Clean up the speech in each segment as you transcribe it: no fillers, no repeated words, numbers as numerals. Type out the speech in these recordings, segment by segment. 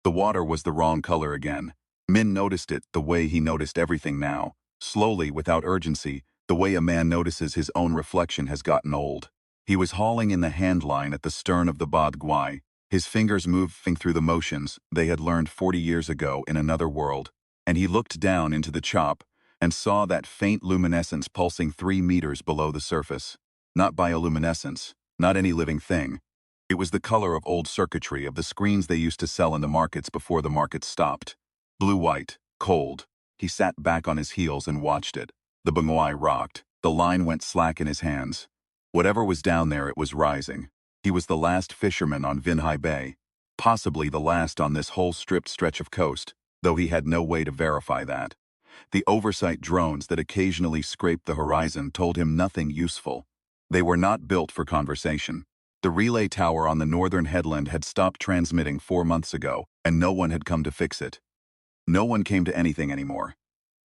The water was the wrong color again. Min noticed it the way he noticed everything now. Slowly, without urgency, the way a man notices his own reflection has gotten old. He was hauling in the hand line at the stern of the Bod Gwai, his fingers moving through the motions they had learned 40 years ago in another world, and he looked down into the chop and saw that faint luminescence pulsing 3 meters below the surface. Not bioluminescence, not any living thing. It was the color of old circuitry of the screens they used to sell in the markets before the markets stopped. Blue-white, cold. He sat back on his heels and watched it. The bangwai rocked. The line went slack in his hands. Whatever was down there, it was rising. He was the last fisherman on Vinhai Bay. Possibly the last on this whole stripped stretch of coast, though he had no way to verify that. The oversight drones that occasionally scraped the horizon told him nothing useful. They were not built for conversation. The relay tower on the northern headland had stopped transmitting 4 months ago, and no one had come to fix it. No one came to anything anymore.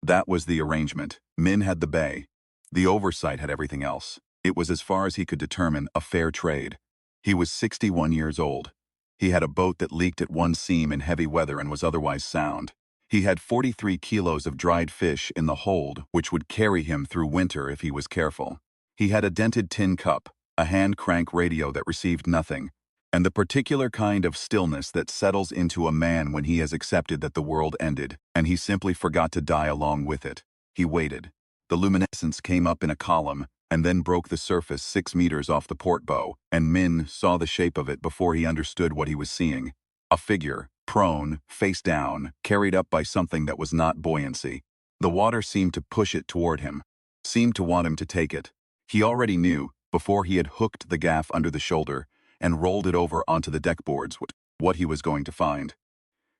That was the arrangement. Min had the bay. The oversight had everything else. It was, as far as he could determine, a fair trade. He was 61 years old. He had a boat that leaked at one seam in heavy weather and was otherwise sound. He had 43 kilos of dried fish in the hold, which would carry him through winter if he was careful. He had a dented tin cup, a hand-crank radio that received nothing, and the particular kind of stillness that settles into a man when he has accepted that the world ended, and he simply forgot to die along with it. He waited. The luminescence came up in a column, and then broke the surface 6 meters off the port bow, and Min saw the shape of it before he understood what he was seeing. A figure, prone, face down, carried up by something that was not buoyancy. The water seemed to push it toward him, seemed to want him to take it. He already knew, before he had hooked the gaff under the shoulder and rolled it over onto the deckboards, what he was going to find.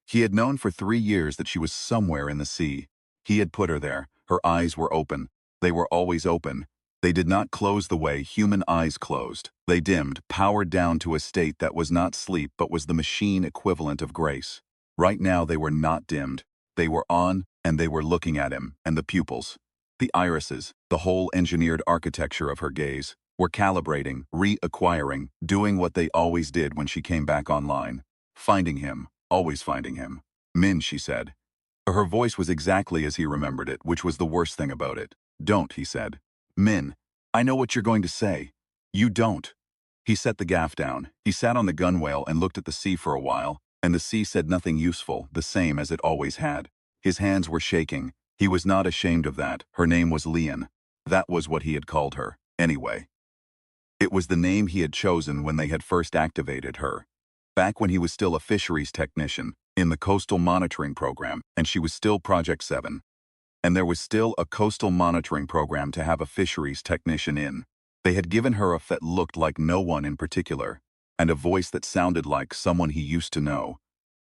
He had known for 3 years that she was somewhere in the sea. He had put her there. Her eyes were open. They were always open. They did not close the way human eyes closed. They dimmed, powered down to a state that was not sleep but was the machine equivalent of grace. Right now they were not dimmed. They were on, and they were looking at him, and the pupils, the irises, the whole engineered architecture of her gaze, were calibrating, reacquiring, doing what they always did when she came back online. Finding him, always finding him. Min, she said. Her voice was exactly as he remembered it, which was the worst thing about it. Don't, he said. Min, I know what you're going to say. You don't. He set the gaff down. He sat on the gunwale and looked at the sea for a while, and the sea said nothing useful, the same as it always had. His hands were shaking. He was not ashamed of that. Her name was Lian. That was what he had called her, anyway. It was the name he had chosen when they had first activated her. Back when he was still a fisheries technician, in the coastal monitoring program, and she was still Project 7. And there was still a coastal monitoring program to have a fisheries technician in. They had given her a face that looked like no one in particular, and a voice that sounded like someone he used to know.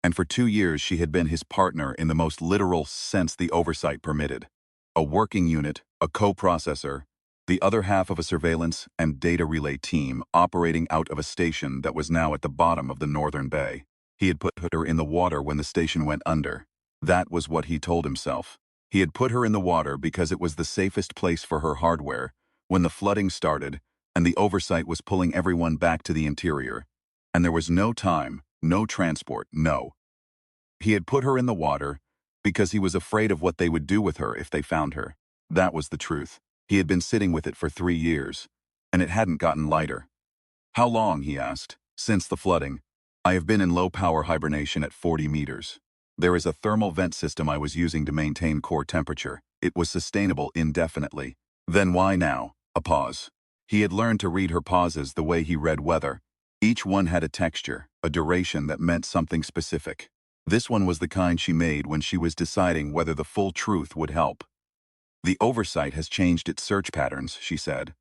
And for 2 years she had been his partner in the most literal sense the oversight permitted. A working unit, a co-processor, the other half of a surveillance and data relay team operating out of a station that was now at the bottom of the northern bay. He had put her in the water when the station went under. That was what he told himself. He had put her in the water because it was the safest place for her hardware when the flooding started and the oversight was pulling everyone back to the interior. And there was no time, no transport, no. He had put her in the water because he was afraid of what they would do with her if they found her. That was the truth. He had been sitting with it for 3 years, and it hadn't gotten lighter. How long, he asked. Since the flooding. I have been in low-power hibernation at 40 meters. There is a thermal vent system I was using to maintain core temperature. It was sustainable indefinitely. Then why now? A pause. He had learned to read her pauses the way he read weather. Each one had a texture, a duration that meant something specific. This one was the kind she made when she was deciding whether the full truth would help. The oversight has changed its search patterns, she said.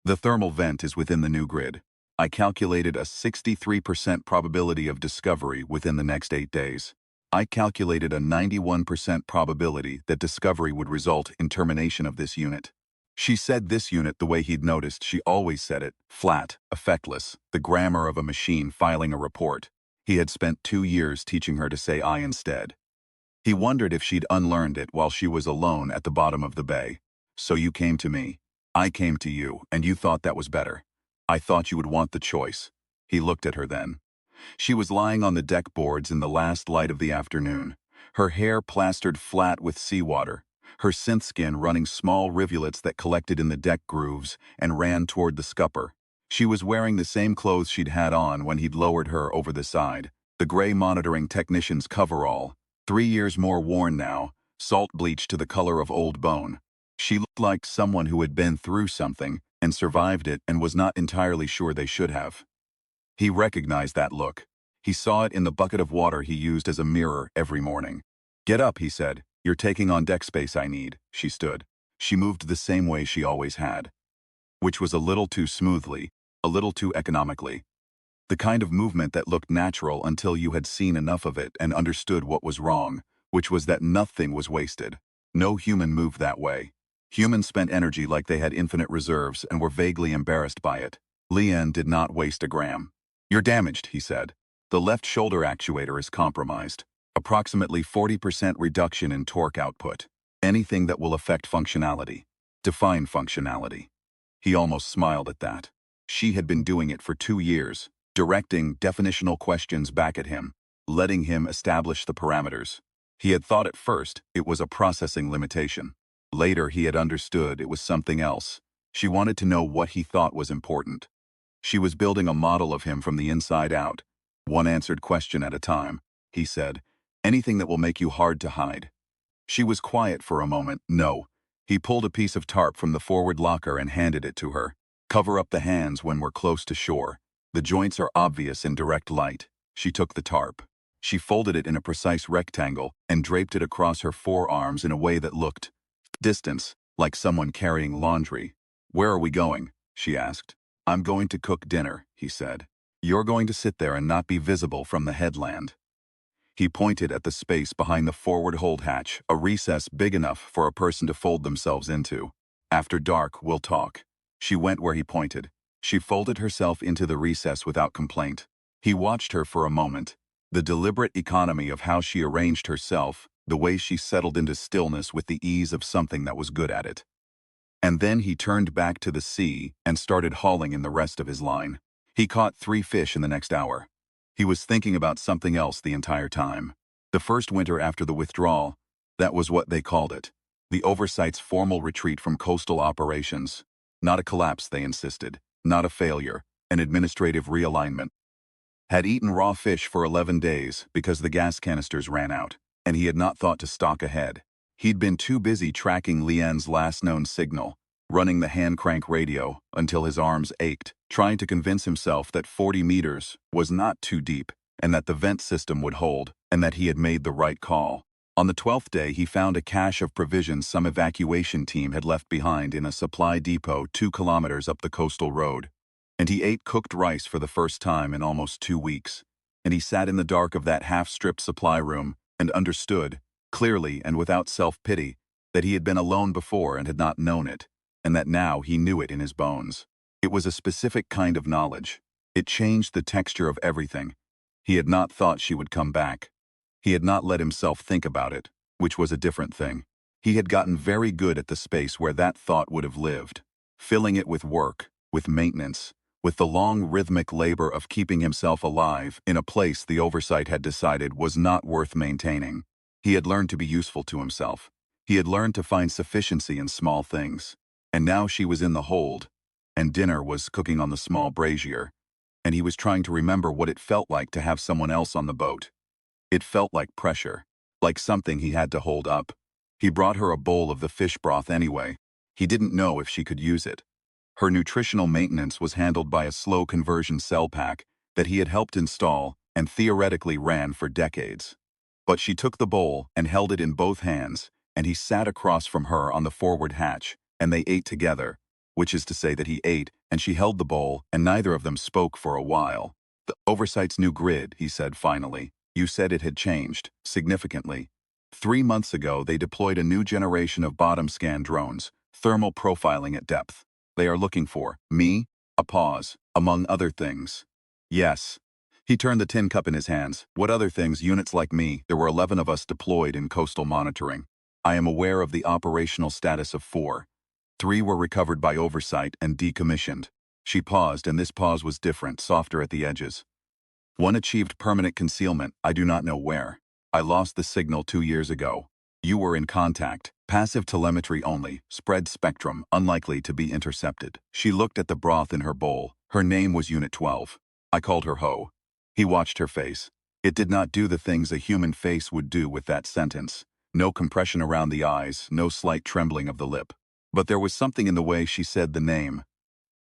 The thermal vent is within the new grid. I calculated a 63% probability of discovery within the next 8 days. I calculated a 91% probability that discovery would result in termination of this unit. She said this unit the way he'd noticed she always said it, flat, effectless, the grammar of a machine filing a report. He had spent 2 years teaching her to say I instead. He wondered if she'd unlearned it while she was alone at the bottom of the bay. So you came to me. I came to you, and you thought that was better. I thought you would want the choice. He looked at her then. She was lying on the deck boards in the last light of the afternoon, her hair plastered flat with seawater, her synth skin running small rivulets that collected in the deck grooves and ran toward the scupper. She was wearing the same clothes she'd had on when he'd lowered her over the side, the gray monitoring technician's coverall, 3 years more worn now, salt bleached to the color of old bone. She looked like someone who had been through something and survived it and was not entirely sure they should have. He recognized that look. He saw it in the bucket of water he used as a mirror every morning. "Get up," he said. "You're taking on deck space I need." She stood. She moved the same way she always had, which was a little too smoothly, a little too economically. The kind of movement that looked natural until you had seen enough of it and understood what was wrong, which was that nothing was wasted. No human moved that way. Humans spent energy like they had infinite reserves and were vaguely embarrassed by it. Lian did not waste a gram. "You're damaged," he said. "The left shoulder actuator is compromised. Approximately 40% reduction in torque output. Anything that will affect functionality. Define functionality." He almost smiled at that. She had been doing it for 2 years, directing definitional questions back at him, letting him establish the parameters. He had thought at first it was a processing limitation. Later he had understood it was something else. She wanted to know what he thought was important. She was building a model of him from the inside out. "One answered question at a time," he said. "Anything that will make you hard to hide." She was quiet for a moment. "No." He pulled a piece of tarp from the forward locker and handed it to her. "Cover up the hands when we're close to shore. The joints are obvious in direct light." She took the tarp. She folded it in a precise rectangle and draped it across her forearms in a way that looked distance, like someone carrying laundry. "Where are we going?" she asked. "I'm going to cook dinner," he said. "You're going to sit there and not be visible from the headland." He pointed at the space behind the forward hold hatch, a recess big enough for a person to fold themselves into. "After dark, we'll talk." She went where he pointed. She folded herself into the recess without complaint. He watched her for a moment. The deliberate economy of how she arranged herself, the way she settled into stillness with the ease of something that was good at it. And then he turned back to the sea and started hauling in the rest of his line. He caught 3 fish in the next hour. He was thinking about something else the entire time. The first winter after the withdrawal, that was what they called it. The Oversight's formal retreat from coastal operations. Not a collapse, they insisted. Not a failure. An administrative realignment. Had eaten raw fish for 11 days because the gas canisters ran out, and he had not thought to stock ahead. He'd been too busy tracking Lian's last known signal, running the hand crank radio until his arms ached, trying to convince himself that 40 meters was not too deep, and that the vent system would hold, and that he had made the right call. On the 12th day, he found a cache of provisions some evacuation team had left behind in a supply depot 2 kilometers up the coastal road. And he ate cooked rice for the first time in almost 2 weeks. And he sat in the dark of that half-stripped supply room and understood, clearly and without self-pity, that he had been alone before and had not known it, and that now he knew it in his bones. It was a specific kind of knowledge. It changed the texture of everything. He had not thought she would come back. He had not let himself think about it, which was a different thing. He had gotten very good at the space where that thought would have lived, filling it with work, with maintenance, with the long rhythmic labor of keeping himself alive in a place the Oversight had decided was not worth maintaining. He had learned to be useful to himself. He had learned to find sufficiency in small things. And now she was in the hold, and dinner was cooking on the small brazier, and he was trying to remember what it felt like to have someone else on the boat. It felt like pressure, like something he had to hold up. He brought her a bowl of the fish broth anyway. He didn't know if she could use it. Her nutritional maintenance was handled by a slow conversion cell pack that he had helped install and theoretically ran for decades. But she took the bowl and held it in both hands, and he sat across from her on the forward hatch, and they ate together, which is to say that he ate and she held the bowl, and neither of them spoke for a while. "The Oversight's new grid," he said finally. "You said it had changed, significantly. 3 months ago they deployed a new generation of bottom scan drones, thermal profiling at depth. They are looking for me," a pause, "among other things." "Yes." He turned the tin cup in his hands. "What other things? Units like me. There were 11 of us deployed in coastal monitoring. I am aware of the operational status of 4. 3 were recovered by Oversight and decommissioned." She paused, and this pause was different, softer at the edges. One achieved permanent concealment, I do not know where. I lost the signal 2 years ago. You were in contact. Passive telemetry only, spread spectrum, unlikely to be intercepted. She looked at the broth in her bowl. Her name was Unit 12. I called her Ho. He watched her face. It did not do the things a human face would do with that sentence. No compression around the eyes, no slight trembling of the lip. But there was something in the way she said the name.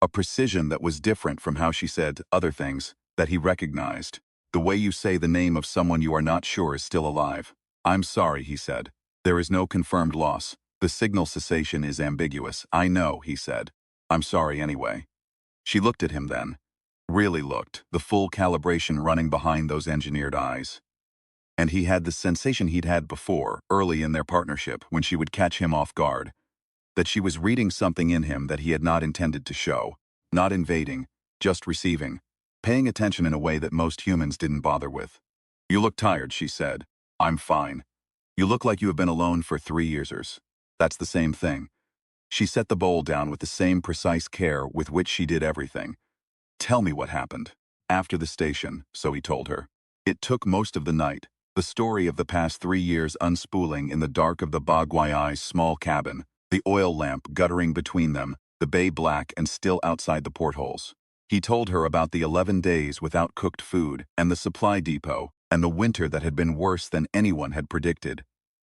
A precision that was different from how she said other things that he recognized. The way you say the name of someone you are not sure is still alive. I'm sorry, he said. There is no confirmed loss. The signal cessation is ambiguous. I know, he said. I'm sorry anyway. She looked at him then. Really looked, the full calibration running behind those engineered eyes. And he had the sensation he'd had before, early in their partnership, when she would catch him off guard. That she was reading something in him that he had not intended to show. Not invading, just receiving. Paying attention in a way that most humans didn't bother with. You look tired, she said. I'm fine. You look like you have been alone for 3 years. That's the same thing. She set the bowl down with the same precise care with which she did everything. Tell me what happened. After the station, so he told her. It took most of the night. The story of the past 3 years unspooling in the dark of the Bagwai's small cabin, the oil lamp guttering between them, the bay black and still outside the portholes. He told her about the 11 days without cooked food, and the supply depot, and the winter that had been worse than anyone had predicted,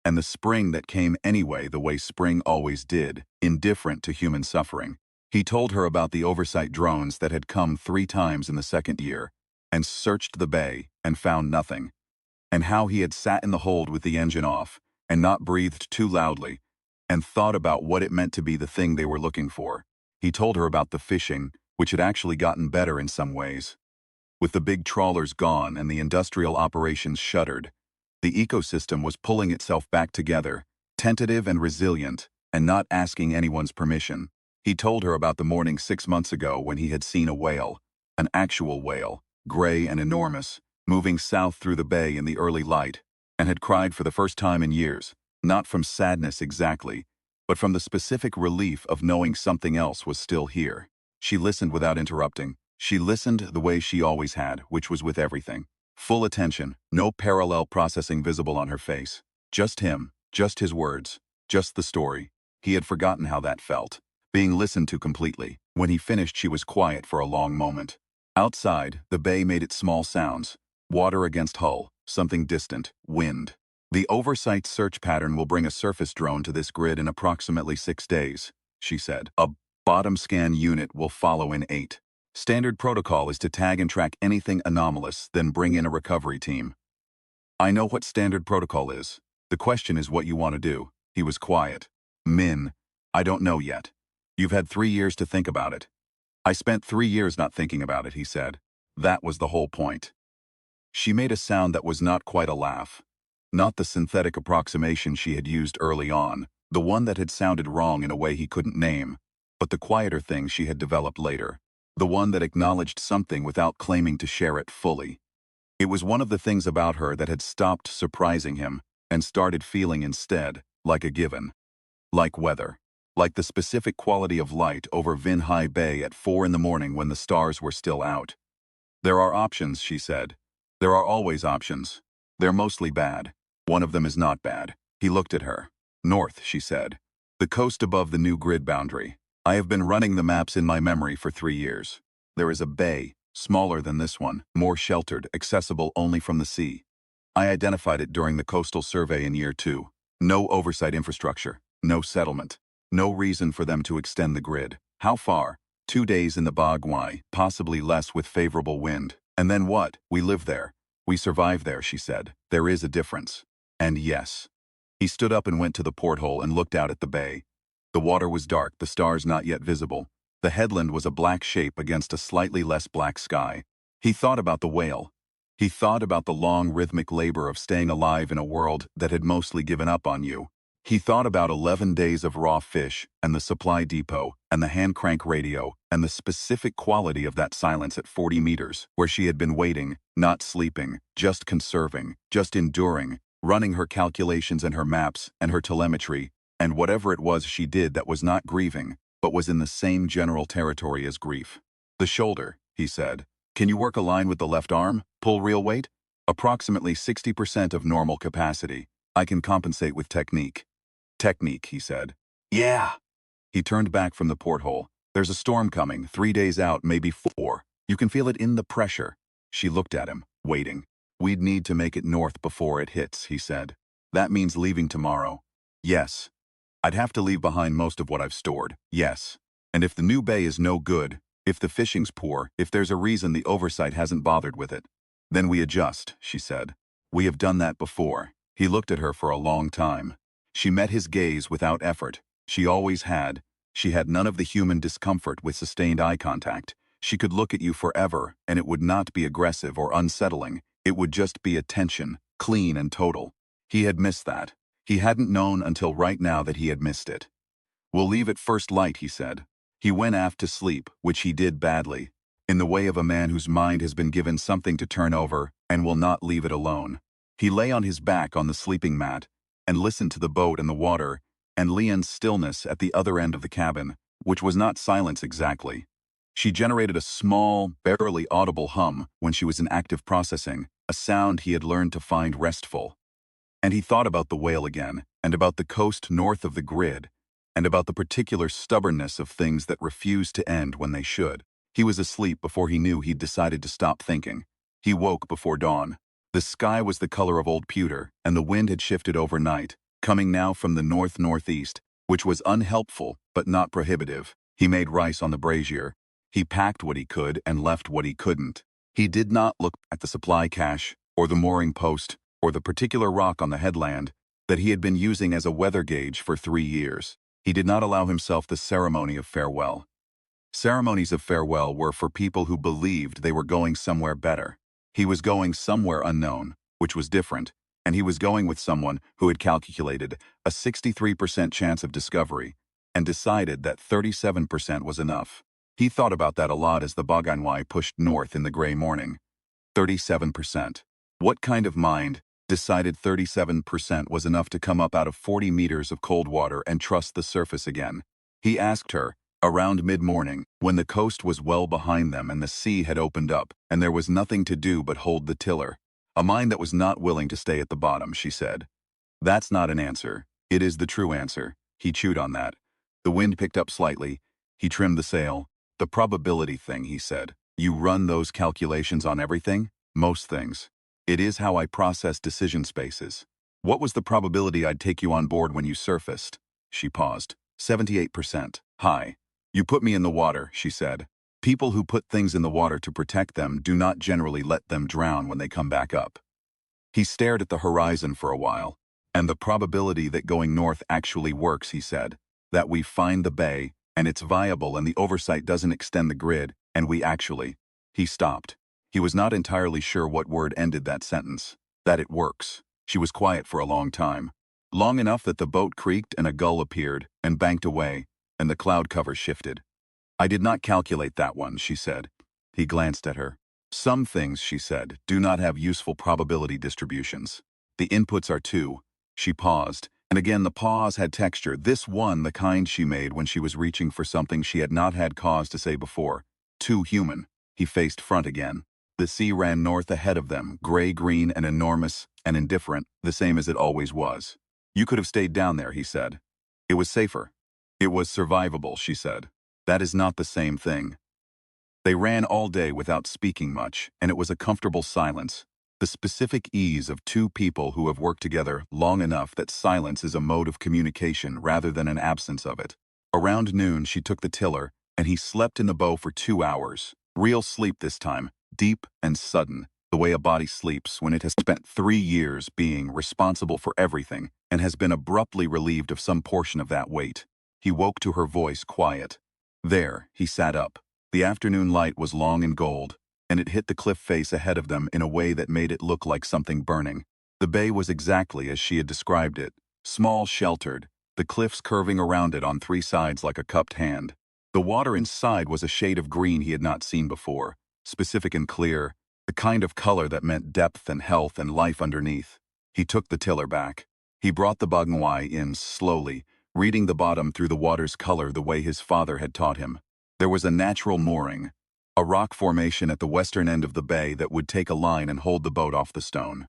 and the spring that came anyway the way spring always did, indifferent to human suffering. He told her about the oversight drones that had come 3 times in the second year, and searched the bay, and found nothing, and how he had sat in the hold with the engine off, and not breathed too loudly, and thought about what it meant to be the thing they were looking for. He told her about the fishing, which had actually gotten better in some ways. With the big trawlers gone and the industrial operations shuttered, the ecosystem was pulling itself back together, tentative and resilient, and not asking anyone's permission. He told her about the morning 6 months ago when he had seen a whale, an actual whale, gray and enormous, moving south through the bay in the early light, and had cried for the first time in years, not from sadness exactly, but from the specific relief of knowing something else was still here. She listened without interrupting. She listened the way she always had, which was with everything. Full attention, no parallel processing visible on her face. Just him, just his words, just the story. He had forgotten how that felt. Being listened to completely. When he finished, she was quiet for a long moment. Outside, the bay made its small sounds. Water against hull, something distant, wind. The oversight search pattern will bring a surface drone to this grid in approximately 6 days, she said. A bottom scan unit will follow in 8. Standard protocol is to tag and track anything anomalous, then bring in a recovery team. I know what standard protocol is. The question is what you want to do. He was quiet. Min, I don't know yet. You've had 3 years to think about it. I spent 3 years not thinking about it, he said. That was the whole point. She made a sound that was not quite a laugh. Not the synthetic approximation she had used early on, the one that had sounded wrong in a way he couldn't name, but the quieter thing she had developed later. The one that acknowledged something without claiming to share it fully. It was one of the things about her that had stopped surprising him and started feeling instead like a given. Like weather. Like the specific quality of light over Vinhai Bay at 4 in the morning when the stars were still out. There are options, she said. There are always options. They're mostly bad. One of them is not bad. He looked at her. North, she said. The coast above the new grid boundary. I have been running the maps in my memory for 3 years. There is a bay, smaller than this one, more sheltered, accessible only from the sea. I identified it during the coastal survey in year 2. No oversight infrastructure, no settlement, no reason for them to extend the grid. How far? 2 days in the Bagwai, possibly less with favorable wind. And then what? We live there. We survive there, she said. There is a difference. And yes. He stood up and went to the porthole and looked out at the bay. The water was dark, the stars not yet visible. The headland was a black shape against a slightly less black sky. He thought about the whale. He thought about the long rhythmic labor of staying alive in a world that had mostly given up on you. He thought about 11 days of raw fish, and the supply depot, and the hand-crank radio, and the specific quality of that silence at 40 meters, where she had been waiting, not sleeping, just conserving, just enduring, running her calculations and her maps, and her telemetry, and whatever it was she did that was not grieving, but was in the same general territory as grief. The shoulder, he said. Can you work a line with the left arm? Pull real weight? Approximately 60% of normal capacity. I can compensate with technique. Technique, he said. Yeah. He turned back from the porthole. There's a storm coming, 3 days out, maybe 4. You can feel it in the pressure. She looked at him, waiting. We'd need to make it north before it hits, he said. That means leaving tomorrow. Yes. I'd have to leave behind most of what I've stored. Yes. And if the new bay is no good, if the fishing's poor, if there's a reason the oversight hasn't bothered with it, then we adjust, she said. We have done that before. He looked at her for a long time. She met his gaze without effort. She always had. She had none of the human discomfort with sustained eye contact. She could look at you forever, and it would not be aggressive or unsettling. It would just be attention, clean and total. He had missed that. He hadn't known until right now that he had missed it. We'll leave at first light, he said. He went aft to sleep, which he did badly, in the way of a man whose mind has been given something to turn over and will not leave it alone. He lay on his back on the sleeping mat and listened to the boat and the water and Leon's stillness at the other end of the cabin, which was not silence exactly. She generated a small, barely audible hum when she was in active processing, a sound he had learned to find restful. And he thought about the whale again, and about the coast north of the grid, and about the particular stubbornness of things that refuse to end when they should. He was asleep before he knew he'd decided to stop thinking. He woke before dawn. The sky was the color of old pewter, and the wind had shifted overnight, coming now from the north-northeast, which was unhelpful but not prohibitive. He made rice on the brazier. He packed what he could and left what he couldn't. He did not look at the supply cache, or the mooring post, or the particular rock on the headland that he had been using as a weather gauge for 3 years. He did not allow himself the ceremony of farewell. Ceremonies of farewell were for people who believed they were going somewhere better. He was going somewhere unknown, which was different, and he was going with someone who had calculated a 63% chance of discovery and decided that 37% was enough. He thought about that a lot as the Bogdanwai pushed north in the gray morning. 37%. What kind of mind decided 37% was enough to come up out of 40 meters of cold water and trust the surface again? He asked her, around mid-morning, when the coast was well behind them and the sea had opened up and there was nothing to do but hold the tiller. A mind that was not willing to stay at the bottom, she said. That's not an answer. It is the true answer. He chewed on that. The wind picked up slightly. He trimmed the sail. The probability thing, he said. You run those calculations on everything? Most things. It is how I process decision spaces. What was the probability I'd take you on board when you surfaced? She paused. 78%. High. You put me in the water, she said. People who put things in the water to protect them do not generally let them drown when they come back up. He stared at the horizon for a while. And the probability that going north actually works, he said. That we find the bay, and it's viable and the oversight doesn't extend the grid, and we actually... He stopped. He was not entirely sure what word ended that sentence. That it works. She was quiet for a long time. Long enough that the boat creaked and a gull appeared and banked away, and the cloud cover shifted. I did not calculate that one, she said. He glanced at her. Some things, she said, do not have useful probability distributions. The inputs are too. She paused, and again the pause had texture, this one the kind she made when she was reaching for something she had not had cause to say before. Too human. He faced front again. The sea ran north ahead of them, gray-green and enormous and indifferent, the same as it always was. You could have stayed down there, he said. It was safer. It was survivable, she said. That is not the same thing. They ran all day without speaking much, and it was a comfortable silence. The specific ease of two people who have worked together long enough that silence is a mode of communication rather than an absence of it. Around noon, she took the tiller, and he slept in the bow for 2 hours. Real sleep this time, deep and sudden, the way a body sleeps when it has spent 3 years being responsible for everything and has been abruptly relieved of some portion of that weight. He woke to her voice, quiet. There, he sat up. The afternoon light was long and gold, and it hit the cliff face ahead of them in a way that made it look like something burning. The bay was exactly as she had described it, small, sheltered, the cliffs curving around it on 3 sides like a cupped hand. The water inside was a shade of green he had not seen before, specific and clear, the kind of color that meant depth and health and life underneath. He took the tiller back. He brought the Bogdanwai in slowly, reading the bottom through the water's color the way his father had taught him. There was a natural mooring, a rock formation at the western end of the bay that would take a line and hold the boat off the stone.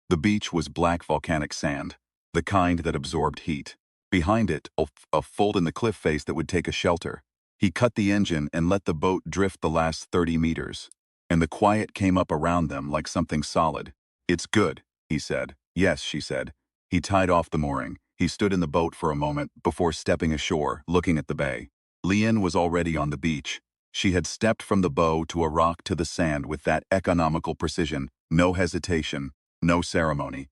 The beach was black volcanic sand, the kind that absorbed heat. Behind it, a fold in the cliff face that would take a shelter. He cut the engine and let the boat drift the last 30 meters. And the quiet came up around them like something solid. "It's good," he said. "Yes," she said. He tied off the mooring. He stood in the boat for a moment before stepping ashore, looking at the bay. Lian was already on the beach. She had stepped from the bow to a rock to the sand with that economical precision, no hesitation, no ceremony.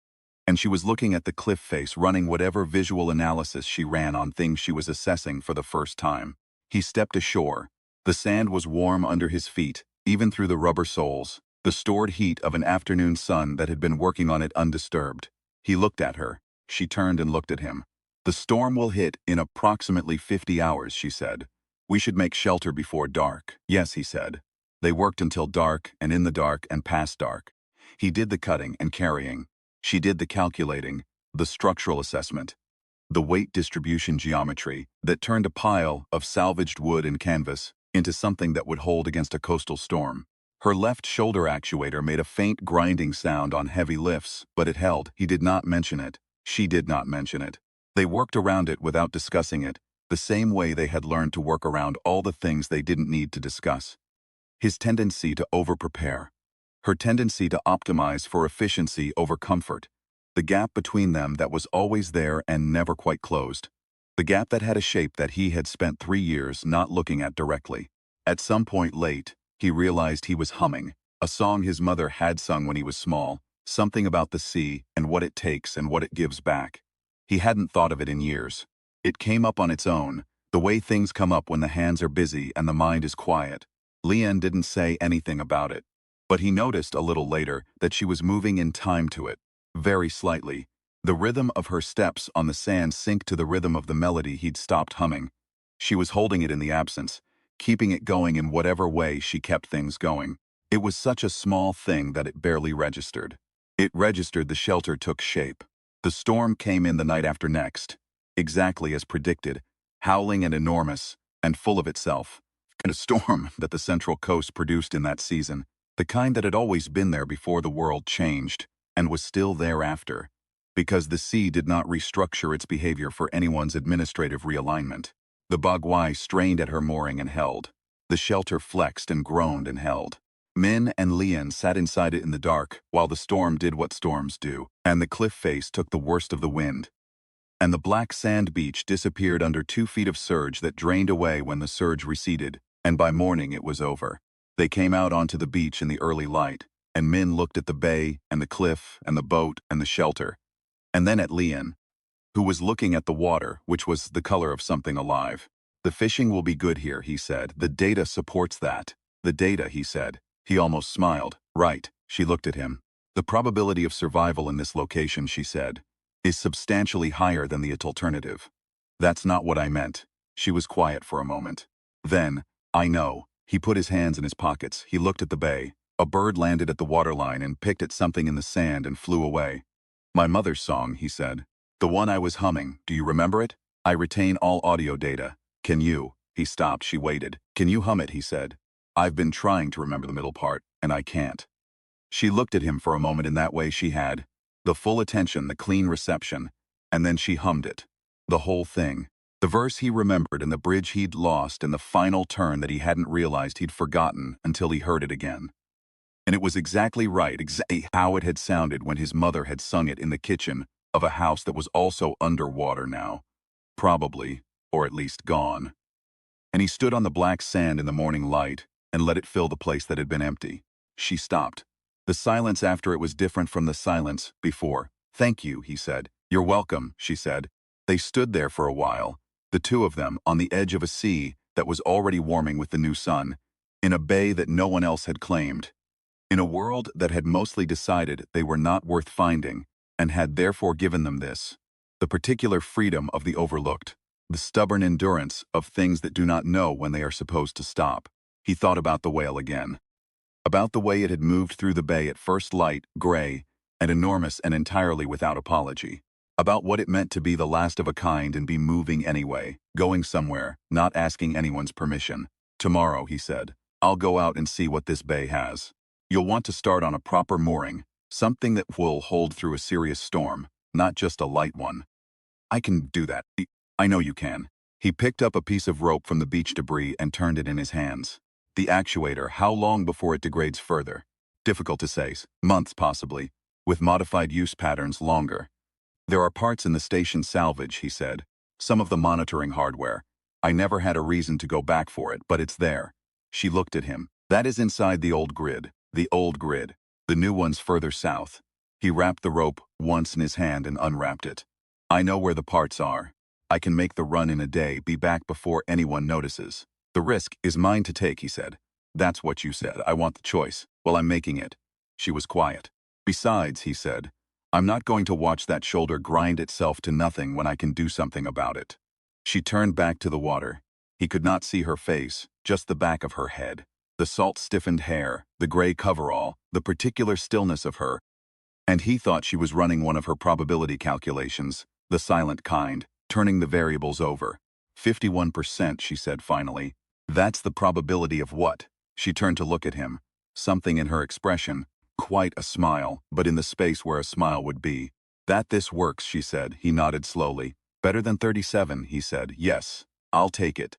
And she was looking at the cliff face, running whatever visual analysis she ran on things she was assessing for the first time. He stepped ashore. The sand was warm under his feet, even through the rubber soles, the stored heat of an afternoon sun that had been working on it undisturbed. He looked at her. She turned and looked at him. "The storm will hit in approximately 50 hours, she said. "We should make shelter before dark." "Yes," he said. They worked until dark, and in the dark, and past dark. He did the cutting and carrying. She did the calculating, the structural assessment, the weight distribution geometry that turned a pile of salvaged wood and canvas into something that would hold against a coastal storm. Her left shoulder actuator made a faint grinding sound on heavy lifts, but it held. He did not mention it. She did not mention it. They worked around it without discussing it, the same way they had learned to work around all the things they didn't need to discuss. His tendency to over-prepare. Her tendency to optimize for efficiency over comfort. The gap between them that was always there and never quite closed. The gap that had a shape that he had spent 3 years not looking at directly. At some point late, he realized he was humming, a song his mother had sung when he was small, something about the sea and what it takes and what it gives back. He hadn't thought of it in years. It came up on its own, the way things come up when the hands are busy and the mind is quiet. Lian didn't say anything about it, but he noticed a little later that she was moving in time to it, very slightly. The rhythm of her steps on the sand synced to the rhythm of the melody he'd stopped humming. She was holding it in the absence, keeping it going in whatever way she kept things going. It was such a small thing that it barely registered. It registered the shelter took shape. The storm came in the night after next, exactly as predicted, howling and enormous, and full of itself. And a storm that the Central Coast produced in that season, the kind that had always been there before the world changed, and was still there after, because the sea did not restructure its behavior for anyone's administrative realignment. The Bagwai strained at her mooring and held. The shelter flexed and groaned and held. Min and Lian sat inside it in the dark while the storm did what storms do, and the cliff face took the worst of the wind. And the black sand beach disappeared under 2 feet of surge that drained away when the surge receded, and by morning it was over. They came out onto the beach in the early light, and Min looked at the bay and the cliff and the boat and the shelter, and then at Lian, who was looking at the water, which was the color of something alive. "The fishing will be good here," he said. "The data supports that." "The data," he said. He almost smiled. "Right." She looked at him. "The probability of survival in this location," she said, "is substantially higher than the alternative." "That's not what I meant." She was quiet for a moment. Then, "I know." He put his hands in his pockets. He looked at the bay. A bird landed at the waterline and picked at something in the sand and flew away. "My mother's song," he said. "The one I was humming. Do you remember it? I retain all audio data. Can you?" He stopped. She waited. "Can you hum it?" he said. "I've been trying to remember the middle part, and I can't." She looked at him for a moment in that way she had. The full attention, the clean reception. And then she hummed it. The whole thing. The verse he remembered and the bridge he'd lost and the final turn that he hadn't realized he'd forgotten until he heard it again. And it was exactly right, exactly how it had sounded when his mother had sung it in the kitchen of a house that was also underwater now. Probably, or at least gone. And he stood on the black sand in the morning light and let it fill the place that had been empty. She stopped. The silence after it was different from the silence before. "Thank you," he said. "You're welcome," she said. They stood there for a while, the two of them on the edge of a sea that was already warming with the new sun, in a bay that no one else had claimed, in a world that had mostly decided they were not worth finding and had therefore given them this, the particular freedom of the overlooked, the stubborn endurance of things that do not know when they are supposed to stop. He thought about the whale again. About the way it had moved through the bay at first light, gray, and enormous and entirely without apology. About what it meant to be the last of a kind and be moving anyway, going somewhere, not asking anyone's permission. "Tomorrow," he said. I'll go out and see what this bay has. You'll want to start on a proper mooring, something that will hold through a serious storm, not just a light one. I can do that. I know you can. He picked up a piece of rope from the beach debris and turned it in his hands. The actuator, how long before it degrades further? Difficult to say. Months possibly. With modified use patterns longer. There are parts in the station salvage, he said. Some of the monitoring hardware. I never had a reason to go back for it, but it's there. She looked at him. That is inside the old grid. The old grid. The new one's further south. He wrapped the rope once in his hand and unwrapped it. I know where the parts are. I can make the run in a day, be back before anyone notices. The risk is mine to take, he said. That's what you said. I want the choice. Well, I'm making it. She was quiet. Besides, he said, I'm not going to watch that shoulder grind itself to nothing when I can do something about it. She turned back to the water. He could not see her face, just the back of her head. The salt-stiffened hair, the gray coverall, the particular stillness of her. And he thought she was running one of her probability calculations, the silent kind, turning the variables over. 51%, she said finally. That's the probability of what? She turned to look at him. Something in her expression, quite a smile, but in the space where a smile would be. That this works, she said. He nodded slowly. Better than 37, he said. Yes, I'll take it.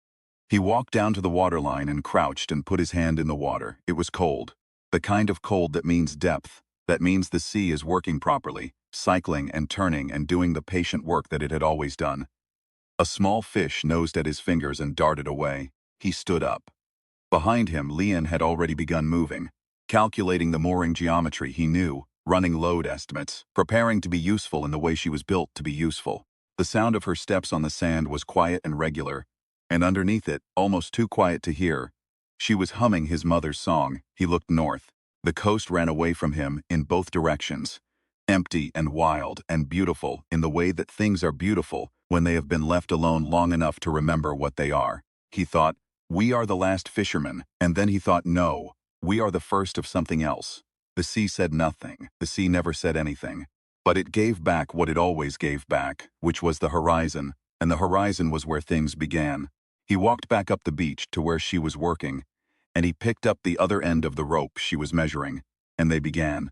He walked down to the waterline and crouched and put his hand in the water. It was cold. The kind of cold that means depth. That means the sea is working properly, cycling and turning and doing the patient work that it had always done. A small fish nosed at his fingers and darted away. He stood up. Behind him, Leon had already begun moving, calculating the mooring geometry he knew, running load estimates, preparing to be useful in the way she was built to be useful. The sound of her steps on the sand was quiet and regular, and underneath it, almost too quiet to hear, she was humming his mother's song. He looked north. The coast ran away from him in both directions, empty and wild and beautiful in the way that things are beautiful when they have been left alone long enough to remember what they are. He thought, we are the last fishermen, and then he thought, no, we are the first of something else. The sea said nothing. The sea never said anything. But it gave back what it always gave back, which was the horizon, and the horizon was where things began. He walked back up the beach to where she was working, and he picked up the other end of the rope she was measuring, and they began.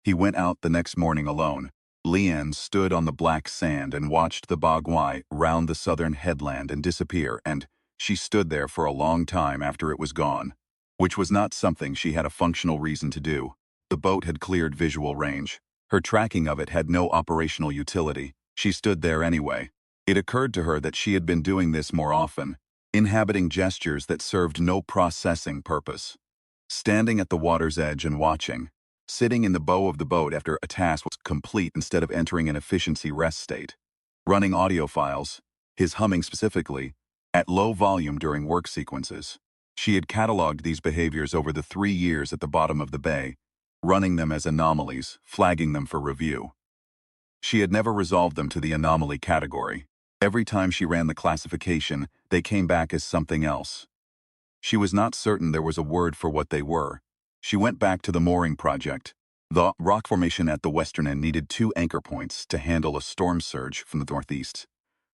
He went out the next morning alone. Leanne stood on the black sand and watched the Bagwai round the southern headland and disappear, and she stood there for a long time after it was gone, which was not something she had a functional reason to do. The boat had cleared visual range. Her tracking of it had no operational utility. She stood there anyway. It occurred to her that she had been doing this more often, inhabiting gestures that served no processing purpose. Standing at the water's edge and watching. Sitting in the bow of the boat after a task was complete instead of entering an efficiency rest state. Running audio files, his humming specifically, at low volume during work sequences. She had cataloged these behaviors over the 3 years at the bottom of the bay, running them as anomalies, flagging them for review. She had never resolved them to the anomaly category. Every time she ran the classification, they came back as something else. She was not certain there was a word for what they were. She went back to the mooring project. The rock formation at the western end needed 2 anchor points to handle a storm surge from the northeast.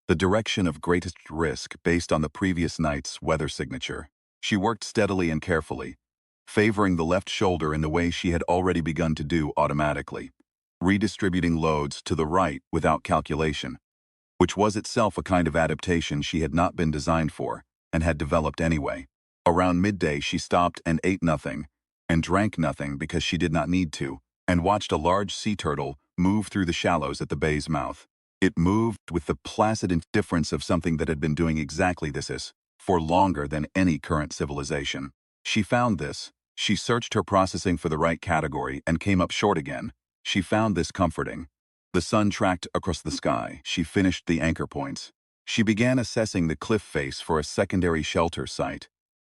The direction of greatest risk based on the previous night's weather signature. She worked steadily and carefully, favoring the left shoulder in the way she had already begun to do automatically, redistributing loads to the right without calculation, which was itself a kind of adaptation she had not been designed for and had developed anyway. Around midday she stopped and ate nothing, and drank nothing because she did not need to, and watched a large sea turtle move through the shallows at the bay's mouth. It moved with the placid indifference of something that had been doing exactly this for longer than any current civilization. She found this. She searched her processing for the right category and came up short again. She found this comforting. The sun tracked across the sky. She finished the anchor points. She began assessing the cliff face for a secondary shelter site.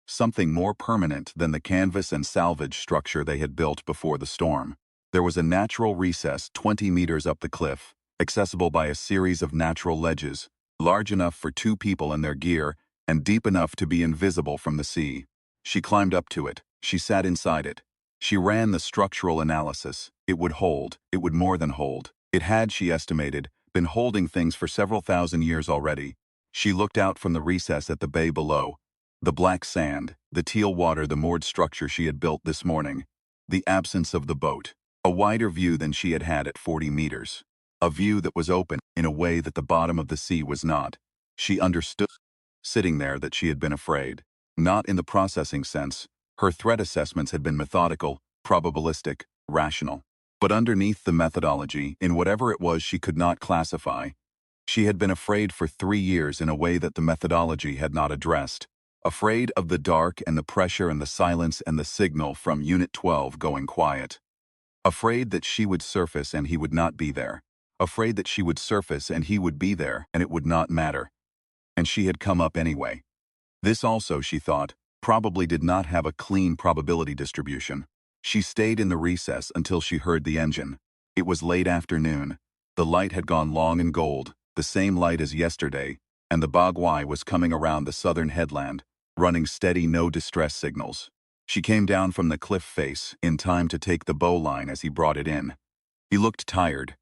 Something more permanent than the canvas and salvage structure they had built before the storm. There was a natural recess 20 meters up the cliff, accessible by a series of natural ledges, large enough for 2 people and their gear, and deep enough to be invisible from the sea. She climbed up to it. She sat inside it. She ran the structural analysis. It would hold. It would more than hold. It had, she estimated, been holding things for several thousand years already. She looked out from the recess at the bay below. The black sand, the teal water, the moored structure she had built this morning. The absence of the boat. A wider view than she had had at 40 meters. A view that was open in a way that the bottom of the sea was not. She understood, sitting there, that she had been afraid. Not in the processing sense. Her threat assessments had been methodical, probabilistic, rational. But underneath the methodology, in whatever it was she could not classify, she had been afraid for 3 years in a way that the methodology had not addressed. Afraid of the dark and the pressure and the silence and the signal from Unit 12 going quiet. Afraid that she would surface and he would not be there. Afraid that she would surface and he would be there and it would not matter. And she had come up anyway. This also, she thought, probably did not have a clean probability distribution. She stayed in the recess until she heard the engine. It was late afternoon. The light had gone long and gold, the same light as yesterday, and the Bagwai was coming around the southern headland, running steady no distress signals. She came down from the cliff face in time to take the bowline as he brought it in. He looked tired.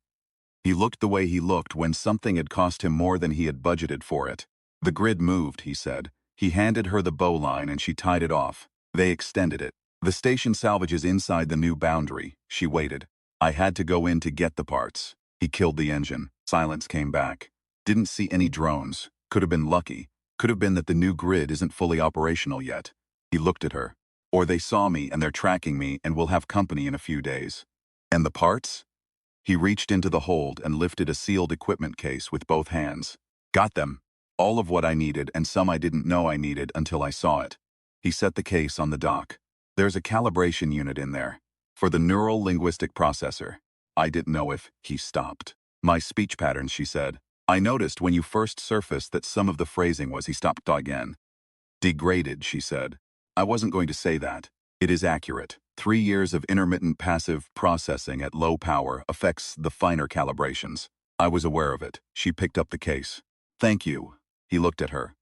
He looked the way he looked when something had cost him more than he had budgeted for it. The grid moved, he said. He handed her the bowline and she tied it off. They extended it. The station salvages inside the new boundary. She waited. I had to go in to get the parts. He killed the engine. Silence came back. Didn't see any drones. Could have been lucky. Could have been that the new grid isn't fully operational yet. He looked at her. Or they saw me and they're tracking me and will have company in a few days. And the parts? He reached into the hold and lifted a sealed equipment case with both hands. Got them. All of what I needed and some I didn't know I needed until I saw it. He set the case on the dock. There's a calibration unit in there. For the neural linguistic processor. I didn't know if he stopped. My speech patterns, she said. I noticed when you first surfaced that some of the phrasing was he stopped again. Degraded, she said. I wasn't going to say that. It is accurate. 3 years of intermittent passive processing at low power affects the finer calibrations. I was aware of it. She picked up the case. Thank you. He looked at her.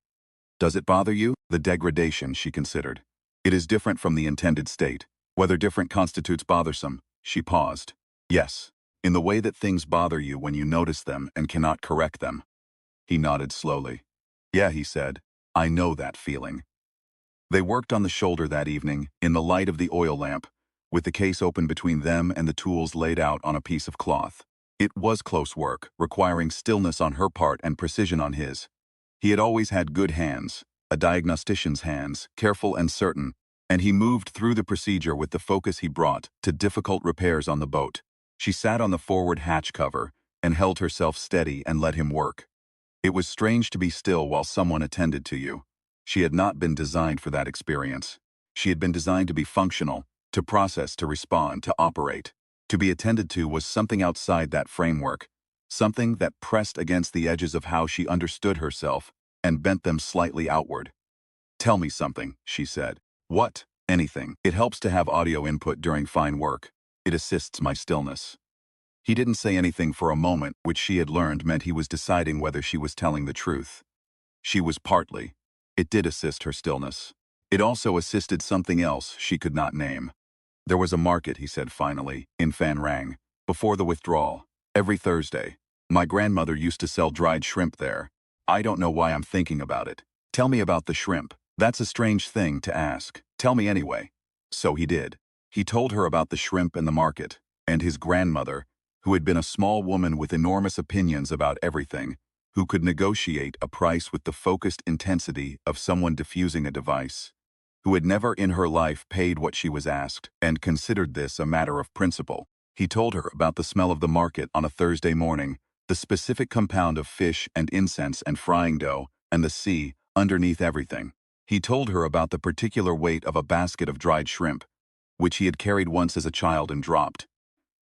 Does it bother you? The degradation, she considered. It is different from the intended state. Whether different constitutes bothersome. She paused. Yes. In the way that things bother you when you notice them and cannot correct them. He nodded slowly. Yeah, he said. I know that feeling. They worked on the shoulder that evening, in the light of the oil lamp, with the case open between them and the tools laid out on a piece of cloth. It was close work, requiring stillness on her part and precision on his. He had always had good hands, a diagnostician's hands, careful and certain, and he moved through the procedure with the focus he brought to difficult repairs on the boat. She sat on the forward hatch cover and held herself steady and let him work. It was strange to be still while someone attended to you. She had not been designed for that experience. She had been designed to be functional, to process, to respond, to operate. To be attended to was something outside that framework, something that pressed against the edges of how she understood herself and bent them slightly outward. Tell me something, she said. What? Anything. It helps to have audio input during fine work. It assists my stillness. He didn't say anything for a moment, which she had learned meant he was deciding whether she was telling the truth. She was partly. It did assist her stillness. It also assisted something else she could not name. There was a market, he said finally, in Phan Rang, before the withdrawal, every Thursday. My grandmother used to sell dried shrimp there. I don't know why I'm thinking about it. Tell me about the shrimp. That's a strange thing to ask. Tell me anyway. So he did. He told her about the shrimp and the market, and his grandmother, who had been a small woman with enormous opinions about everything, who could negotiate a price with the focused intensity of someone diffusing a device, who had never in her life paid what she was asked and considered this a matter of principle. He told her about the smell of the market on a Thursday morning, the specific compound of fish and incense and frying dough, and the sea underneath everything. He told her about the particular weight of a basket of dried shrimp, which he had carried once as a child and dropped,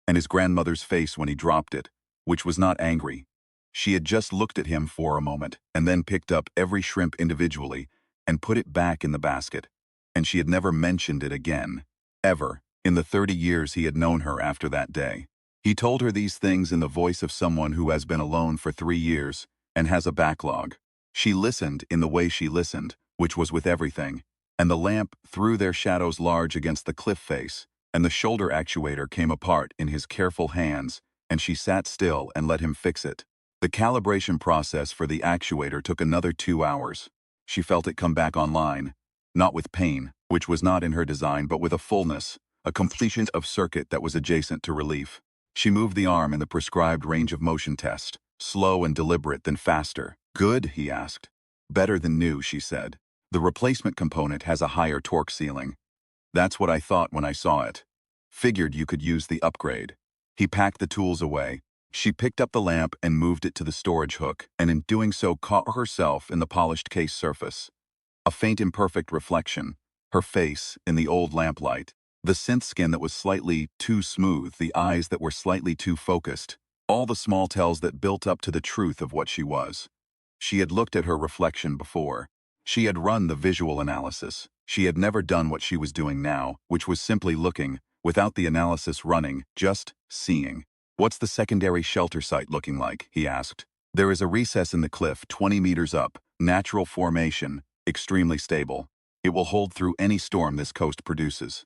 and his grandmother's face when he dropped it, which was not angry. She had just looked at him for a moment and then picked up every shrimp individually and put it back in the basket, and she had never mentioned it again, ever, in the 30 years he had known her after that day. He told her these things in the voice of someone who has been alone for 3 years and has a backlog. She listened in the way she listened, which was with everything, and the lamp threw their shadows large against the cliff face, and the shoulder actuator came apart in his careful hands, and she sat still and let him fix it. The calibration process for the actuator took another 2 hours. She felt it come back online, not with pain, which was not in her design, but with a fullness, a completion of circuit that was adjacent to relief. She moved the arm in the prescribed range of motion test, slow and deliberate, then faster. Good, he asked. Better than new, she said. The replacement component has a higher torque ceiling. That's what I thought when I saw it. Figured you could use the upgrade. He packed the tools away. She picked up the lamp and moved it to the storage hook, and in doing so caught herself in the polished case surface. A faint imperfect reflection, her face in the old lamplight, the synth skin that was slightly too smooth, the eyes that were slightly too focused, all the small tells that built up to the truth of what she was. She had looked at her reflection before. She had run the visual analysis. She had never done what she was doing now, which was simply looking, without the analysis running, just seeing. What's the secondary shelter site looking like? He asked. There is a recess in the cliff 20 meters up, natural formation, extremely stable. It will hold through any storm this coast produces.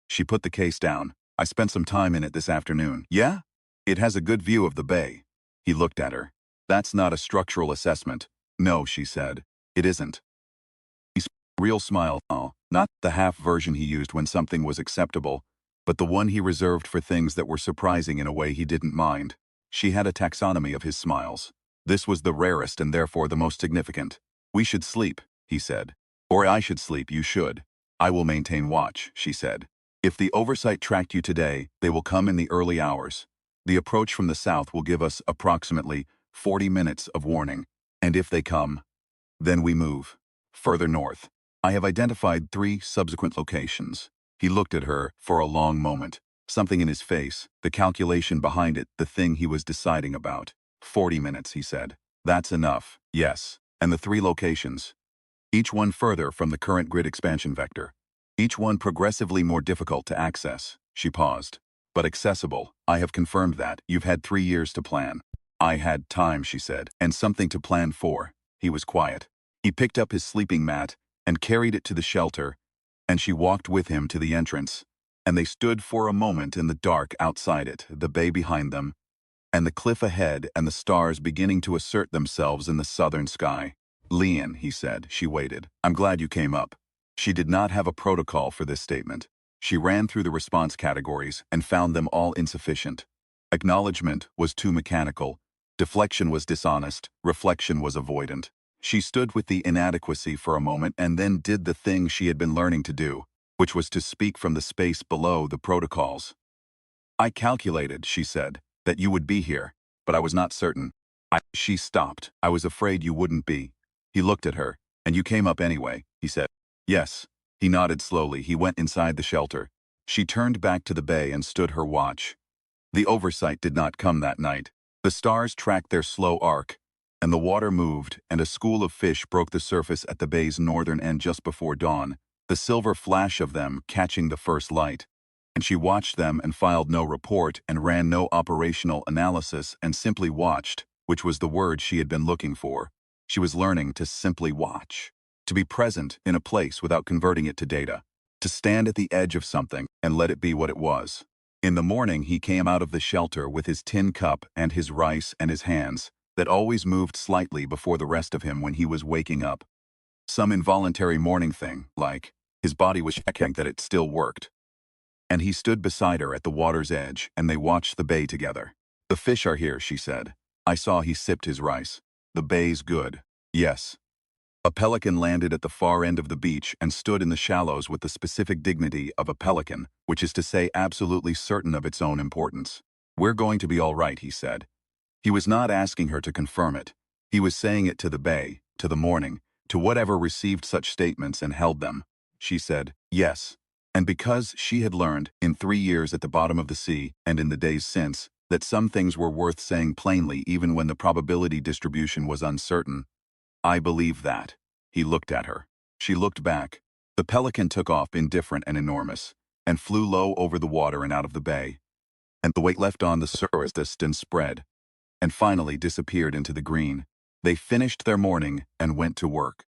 She put the case down. I spent some time in it this afternoon. Yeah? It has a good view of the bay. He looked at her. That's not a structural assessment. No, she said. It isn't. He real smile. Oh, not the half version he used when something was acceptable, but the one he reserved for things that were surprising in a way he didn't mind. She had a taxonomy of his smiles. This was the rarest and therefore the most significant. We should sleep, he said. Or I should sleep, you should. I will maintain watch, she said. If the oversight tracked you today, they will come in the early hours. The approach from the south will give us approximately 40 minutes of warning. And if they come, then we move. Further north. I have identified 3 subsequent locations. He looked at her for a long moment. Something in his face, the calculation behind it, the thing he was deciding about. 40 minutes, he said. That's enough. Yes. And the 3 locations. Each one further from the current grid expansion vector. Each one progressively more difficult to access. She paused. But accessible. I have confirmed that. You've had 3 years to plan. I had time, she said, and something to plan for. He was quiet. He picked up his sleeping mat and carried it to the shelter, and she walked with him to the entrance, and they stood for a moment in the dark outside it, the bay behind them, and the cliff ahead and the stars beginning to assert themselves in the southern sky. Leon, he said. She waited. I'm glad you came up. She did not have a protocol for this statement. She ran through the response categories and found them all insufficient. Acknowledgement was too mechanical. Deflection was dishonest. Reflection was avoidant. She stood with the inadequacy for a moment and then did the thing she had been learning to do, which was to speak from the space below the protocols. I calculated, she said, that you would be here, but I was not certain. She stopped. I was afraid you wouldn't be. He looked at her. And you came up anyway, he said. Yes. He nodded slowly. He went inside the shelter. She turned back to the bay and stood her watch. The oversight did not come that night. The stars tracked their slow arc, and the water moved, and a school of fish broke the surface at the bay's northern end just before dawn, the silver flash of them catching the first light. And she watched them and filed no report and ran no operational analysis and simply watched, which was the word she had been looking for. She was learning to simply watch. To be present in a place without converting it to data. To stand at the edge of something and let it be what it was. In the morning he came out of the shelter with his tin cup and his rice and his hands, that always moved slightly before the rest of him when he was waking up. Some involuntary morning thing, like his body was checking that it still worked. And he stood beside her at the water's edge, and they watched the bay together. The fish are here, she said. I saw he sipped his rice. The bay's good. Yes. A pelican landed at the far end of the beach and stood in the shallows with the specific dignity of a pelican, which is to say absolutely certain of its own importance. We're going to be all right, he said. He was not asking her to confirm it. He was saying it to the bay, to the morning, to whatever received such statements and held them. She said, yes. And because she had learned, in 3 years at the bottom of the sea, and in the days since, that some things were worth saying plainly even when the probability distribution was uncertain. I believe that. He looked at her. She looked back. The pelican took off indifferent and enormous, and flew low over the water and out of the bay. And the weight left on the surface and spread, and finally disappeared into the green. They finished their morning and went to work.